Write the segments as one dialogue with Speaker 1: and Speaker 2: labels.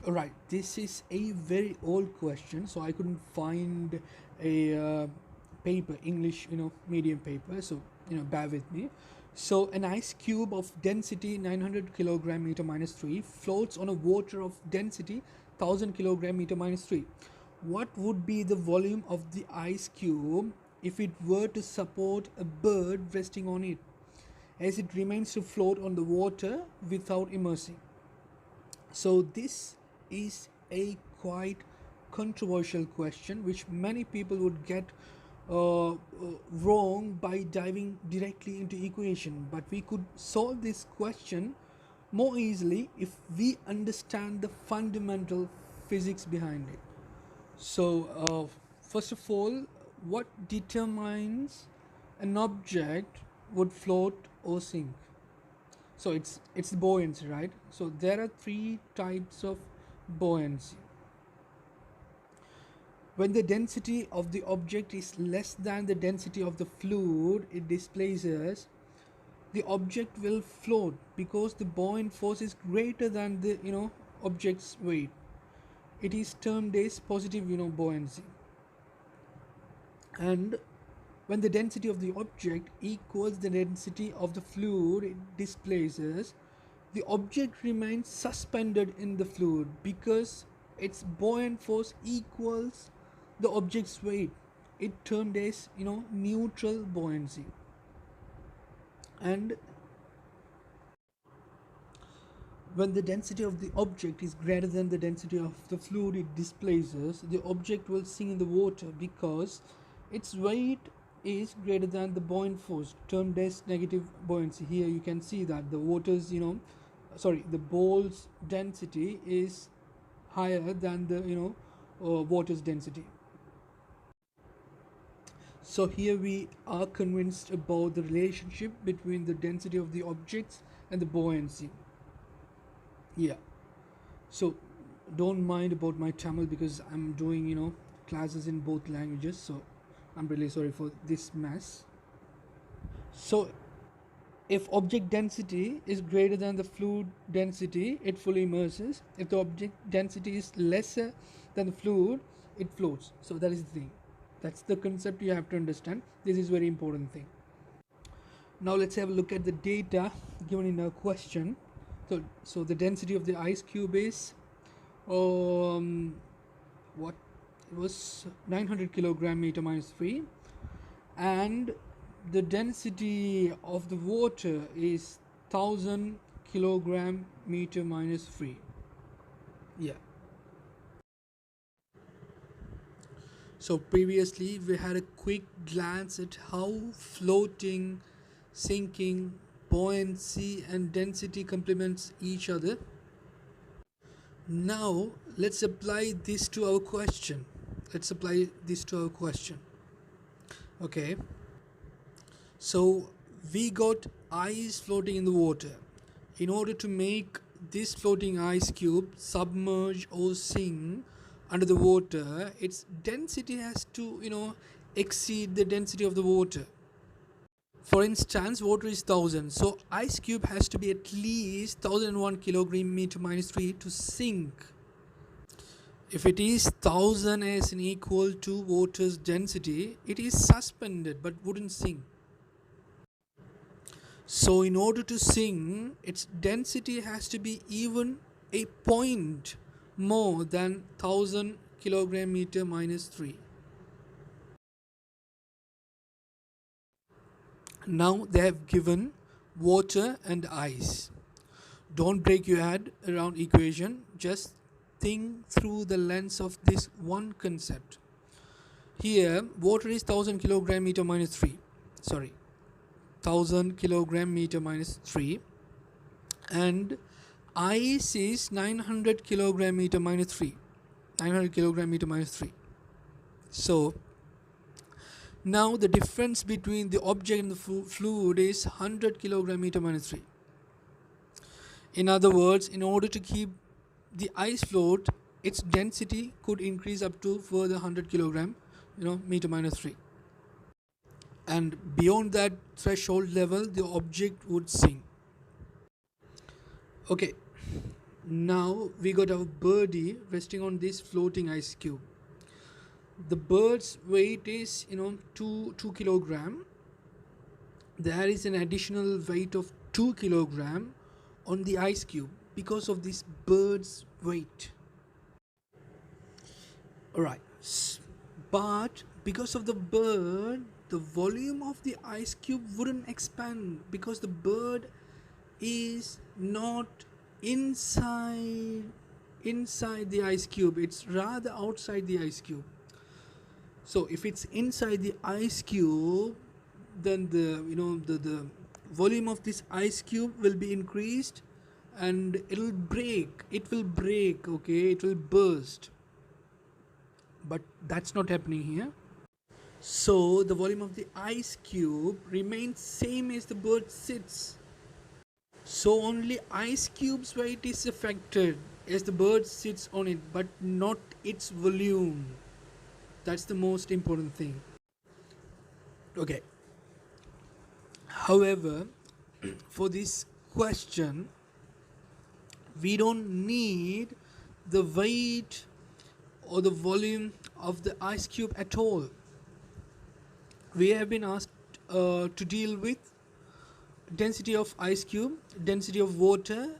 Speaker 1: Right, this is a very old question, so I couldn't find a paper, English, medium paper. So bear with me. So an ice cube of density 900 kilogram meter minus 3 floats on a water of density 1000 kilogram meter minus 3. What would be the volume of the ice cube if it were to support a bird resting on it, as it remains to float on the water without immersing? So this is a quite controversial question, which many people would get wrong by diving directly into equation. But we could solve this question more easily if we understand the fundamental physics behind it. So, first of all, what determines an object would float or sink? So it's buoyancy, right? So there are three types of buoyancy. When the density of the object is less than the density of the fluid it displaces, the object will float because the buoyant force is greater than the object's weight. It is termed as positive buoyancy. And when the density of the object equals the density of the fluid it displaces, the object remains suspended in the fluid because its buoyant force equals the object's weight. It termed as neutral buoyancy. And when the density of the object is greater than the density of the fluid it displaces, the object will sink in the water because its weight is greater than the buoyant force, termed as negative buoyancy. Here you can see that the the ball's density is higher than the water's density. So here we are convinced about the relationship between the density of the objects and the buoyancy. Yeah. So don't mind about my Tamil because I'm doing classes in both languages. So I'm really sorry for this mess. So if object density is greater than the fluid density, it fully immerses. If the object density is lesser than the fluid, it floats. So that is the thing. That's the concept you have to understand. This is very important thing. Now let's have a look at the data given in a question. So the density of the ice cube is what it was 900 kilogram meter minus 3, and the density of the water is 1000 kilogram meter minus 3. Yeah. So previously we had a quick glance at how floating, sinking, buoyancy and density complements each other. Now let's apply this to our question. Okay. So we got ice floating in the water. In order to make this floating ice cube submerge or sink under the water, its density has to, exceed the density of the water. For instance, water is 1000, so ice cube has to be at least 1001 kilogram meter minus 3 to sink. If it is 1000 as an equal to water's density, it is suspended but wouldn't sink. So in order to sink, its density has to be even a point more than 1000 kilogram meter minus 3. Now they have given water and ice. Don't break your head around equation, just think through the lens of this one concept. Here water is 1000 kilogram meter minus 3. Sorry, 1000 kilogram meter minus 3, and ice is 900 kilogram meter minus 3. 900 kilogram meter minus 3. So now the difference between the object and the fluid is 100 kilogram meter minus 3. In other words, in order to keep the ice float, its density could increase up to further 100 kilogram meter minus 3, and beyond that threshold level the object would sink. Okay, Now we got our birdie resting on this floating ice cube. The bird's weight is 2 kilogram. There is an additional weight of 2 kilogram on the ice cube because of this bird's weight. Alright, but because of the bird, the volume of the ice cube wouldn't expand because the bird is not inside the ice cube, it's rather outside the ice cube. So if it's inside the ice cube, then the volume of this ice cube will be increased and it will break, okay, it will burst. But that's not happening here. So the volume of the ice cube remains same as the bird sits. So only ice cube's weight is affected as the bird sits on it, but not its volume. That's the most important thing. Okay. However, for this question, we don't need the weight or the volume of the ice cube at all. We have been asked to deal with density of ice cube, density of water,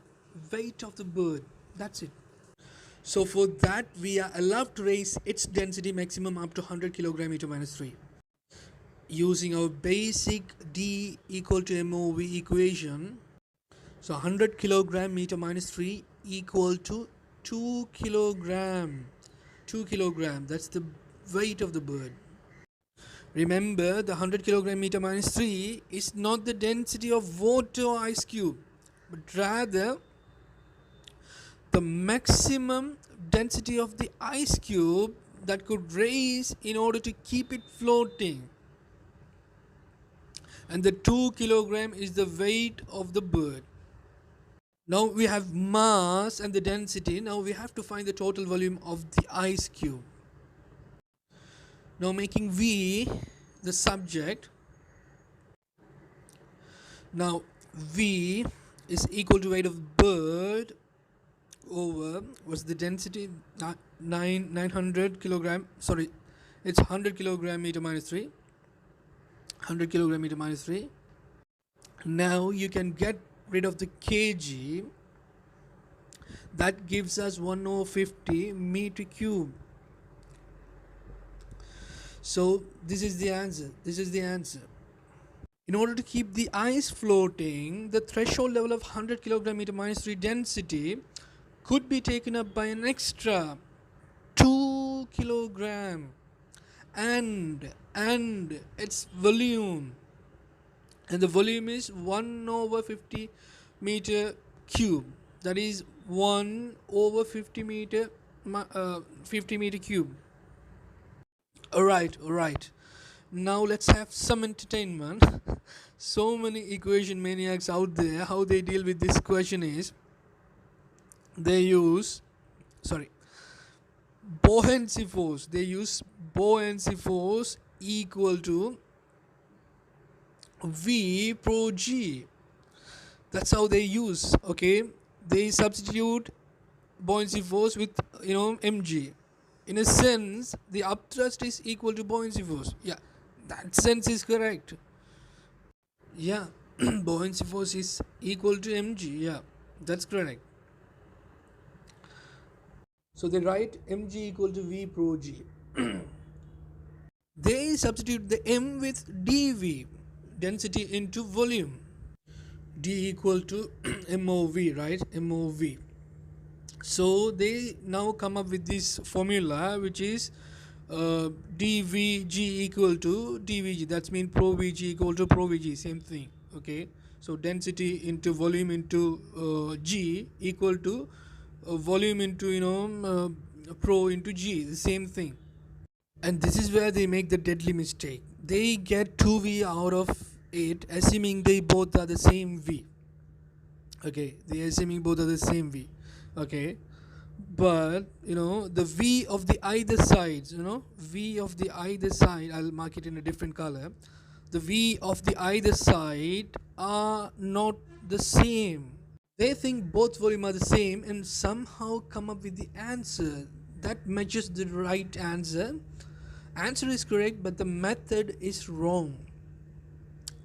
Speaker 1: weight of the bird. That's it. So for that, we are allowed to raise its density maximum up to 100 kilogram meter minus 3. Using our basic D equal to MOV equation. So 100 kilogram meter minus 3 equal to 2 kilogram. 2 kilogram, that's the weight of the bird. Remember, the 100 kilogram meter minus 3 is not the density of water or ice cube, but rather the maximum density of the ice cube that could raise in order to keep it floating. And the 2 kilogram is the weight of the bird. Now we have mass and the density. Now we have to find the total volume of the ice cube. Now making V the subject. Now V is equal to weight of bird over what's the density, 900 kilogram, sorry, it's 100 kilogram meter minus 3, 100 kilogram meter minus 3. Now you can get rid of the kg. That gives us 1 over 50 meter cube. So this is the answer. In order to keep the ice floating, the threshold level of 100 kilogram meter minus 3 density could be taken up by an extra 2 kilogram and its volume, and the volume is 1 over 50 meter cube, that is 1 over 50 meter cube. Alright, now let's have some entertainment. So many equation maniacs out there, how they deal with this question is they use buoyancy force. They use buoyancy force equal to V pro G. That's how they use. Okay, they substitute buoyancy force with mg. In a sense, the upthrust is equal to buoyancy force. Yeah, that sense is correct. Yeah, buoyancy force is equal to mg. Yeah, that's correct. So they write mg equal to V pro G. They substitute the m with dV, density into volume. D equal to MOV, right? MOV. So they now come up with this formula, which is dVg equal to dVg. That's mean pro Vg equal to pro Vg. Same thing. Okay. So density into volume into G equal to volume into pro into G. The same thing. And this is where they make the deadly mistake. They get 2V out of it, assuming they both are the same V. Okay, they are assuming both are the same V. Okay, but the V of the either sides, V of the either side, I'll mark it in a different color. The V of the either side are not the same. They think both volume are the same and somehow come up with the answer that matches the right answer. Answer is correct, but the method is wrong.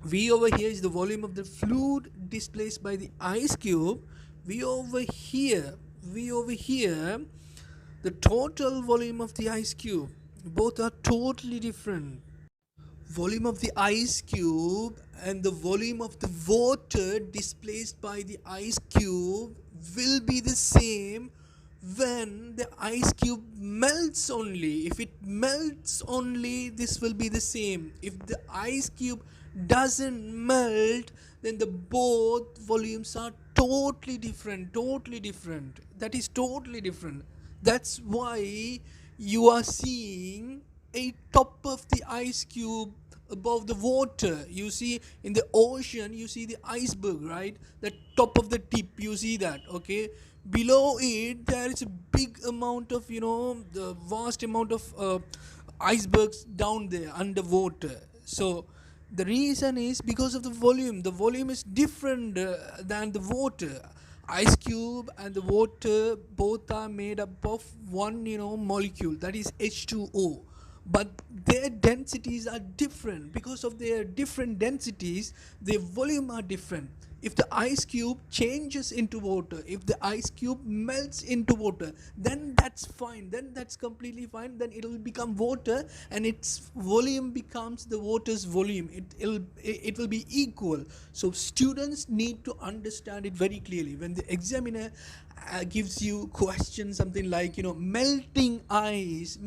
Speaker 1: V over here is the volume of the fluid displaced by the ice cube. V over here, V over here, the total volume of the ice cube. Both are totally different. Volume of the ice cube and the volume of the water displaced by the ice cube will be the same when the ice cube melts only. If it melts only, this will be the same. If the ice cube doesn't melt, then the both volumes are totally different, totally different. That is totally different. That's why you are seeing a top of the ice cube above the water. You see in the ocean, you see the iceberg, right? The top of the tip, you see that, okay? Below it there is a big amount of, the vast amount of icebergs down there underwater. So the reason is because of the volume. The volume is different than the water. Ice cube and the water both are made up of one, molecule, that is H2O, but their densities are different. Because of their different densities, their volume are different. If the ice cube changes into water, if the ice cube melts into water, then that's fine, then that's completely fine, then it will become water and its volume becomes the water's volume. It will be equal. So students need to understand it very clearly. When the examiner gives you question something like, melting ice,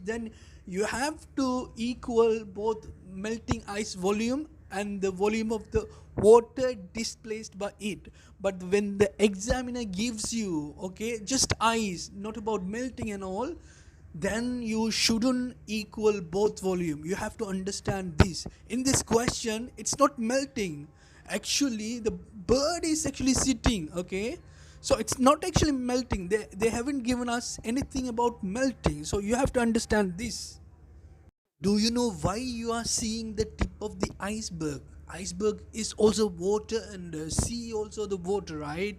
Speaker 1: then you have to equal both melting ice volume and the volume of the water displaced by it. But when the examiner gives you, okay, just ice, not about melting and all, then you shouldn't equal both volume. You have to understand this. In this question, it's not melting. Actually, the bird is actually sitting, okay? So it's not actually melting. They haven't given us anything about melting. So you have to understand this. Do you know why you are seeing the tip of the iceberg? Iceberg is also water and sea also the water, right?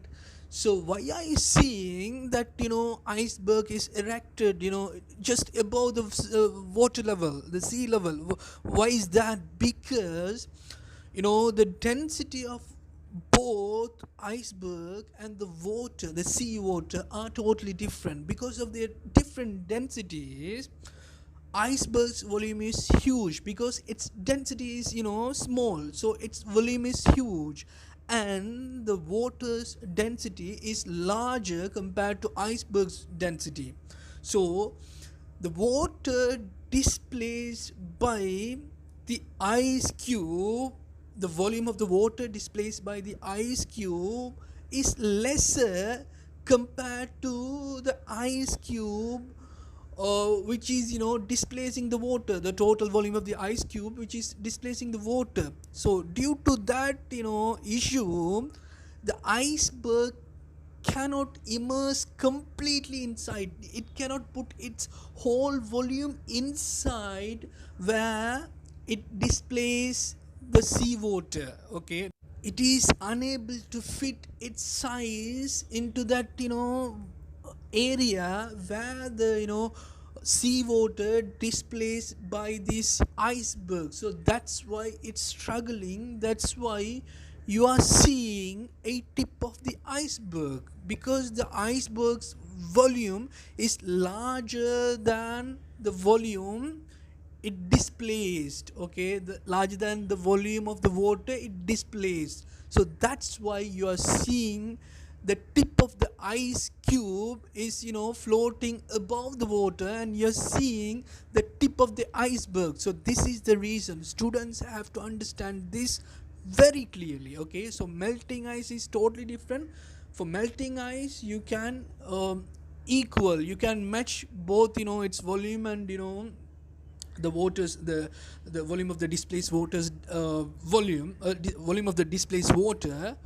Speaker 1: So why are you seeing that, iceberg is erected, just above the water level, the sea level? Why is that? Because, the density of both iceberg and the water, the sea water, are totally different. Because of their different densities, iceberg's volume is huge because its density is, small, so its volume is huge, and the water's density is larger compared to iceberg's density. So the water displaced by the ice cube, the volume of the water displaced by the ice cube is lesser compared to the ice cube which is, displacing the water, the total volume of the ice cube which is displacing the water. So due to that, issue, the iceberg cannot immerse completely inside. It cannot put its whole volume inside where it displays the seawater, okay? It is unable to fit its size into that, area where the, seawater displaced by this iceberg. So that's why it's struggling. That's why you are seeing a tip of the iceberg, because the iceberg's volume is larger than the volume it displaced, okay? Larger than the volume of the water it displaced. So that's why you are seeing the tip of the ice cube is, floating above the water, and you're seeing the tip of the iceberg. So this is the reason. Students have to understand this very clearly, okay? So melting ice is totally different. For melting ice, you can equal, you can match both, its volume and, the waters, the volume of the displaced waters, volume of the displaced water.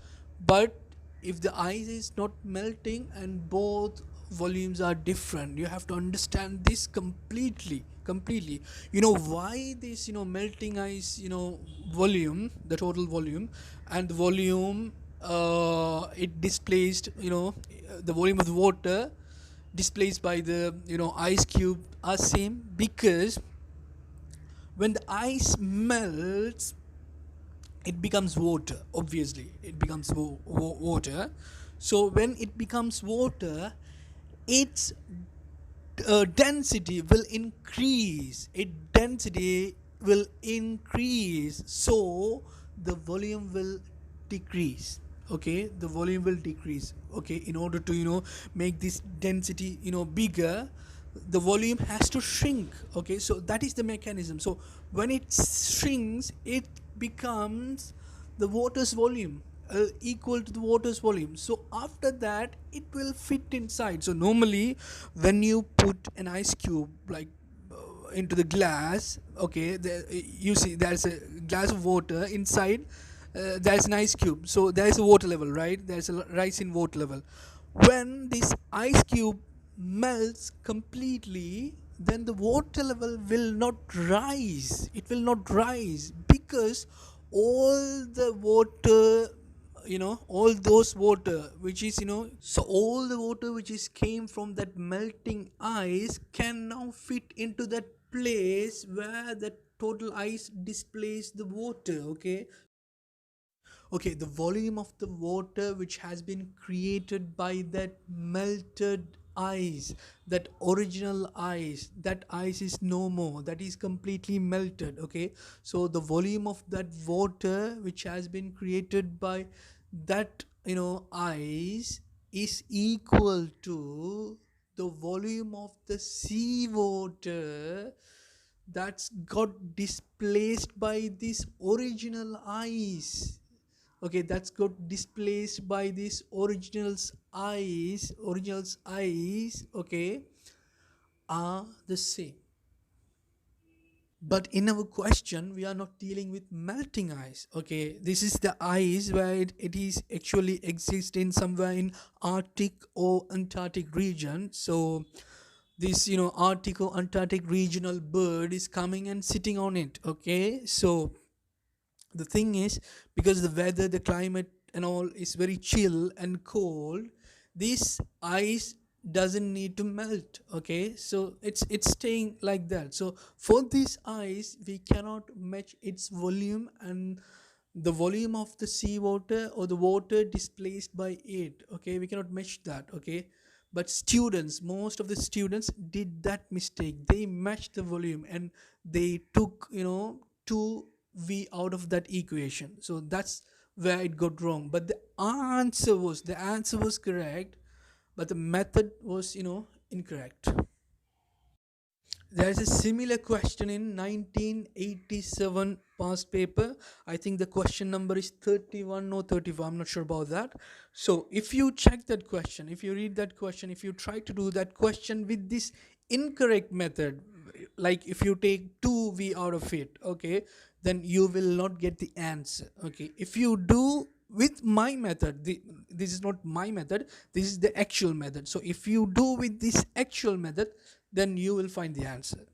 Speaker 1: But if the ice is not melting and both volumes are different, you have to understand this completely. Why this, melting ice, volume, the total volume, and the volume it displaced, the volume of the water displaced by the ice cube are same, because when the ice melts it becomes water. Obviously it becomes water. So when it becomes water, its density will increase. So the volume will decrease. Okay, the volume will decrease. Okay, in order to make this density bigger, the volume has to shrink. Okay, so that is the mechanism. So when it shrinks, it becomes the water's volume, equal to the water's volume. So after that it will fit inside. So normally when you put an ice cube, like, into the glass, okay, you see there's a glass of water inside, there's an ice cube, so there is a water level, right? There's a rise in water level. When this ice cube melts completely, then the water level will not rise. It will not rise because all the water, all those water which is, so all the water which is came from that melting ice can now fit into that place where the total ice displaced the water. Okay, okay, the volume of the water which has been created by that melted ice, that original ice, that ice is no more, that is completely melted. Okay, so the volume of that water which has been created by that ice is equal to the volume of the sea water that's got displaced by this original ice. Okay, that's got displaced by this originals ice, okay, are the same. But in our question we are not dealing with melting ice. Okay, this is the ice where it is actually exist in somewhere in Arctic or Antarctic region. So this Arctic or Antarctic regional bird is coming and sitting on it. Okay, so the thing is, because the weather, the climate and all is very chill and cold, this ice doesn't need to melt. Okay, so it's staying like that. So for this ice we cannot match its volume and the volume of the seawater or the water displaced by it. Okay, we cannot match that. Okay, but most of the students did that mistake. They matched the volume and they took 2v out of that equation. So that's where it got wrong. But the answer was correct, but the method was incorrect. There's a similar question in 1987 past paper. I think the question number is 31 or 34. I'm not sure about that. So if you check that question, if you read that question, if you try to do that question with this incorrect method, like if you take 2v out of it, okay, then you will not get the answer. Okay, if you do with my method, this is not my method, this is the actual method. So if you do with this actual method, then you will find the answer.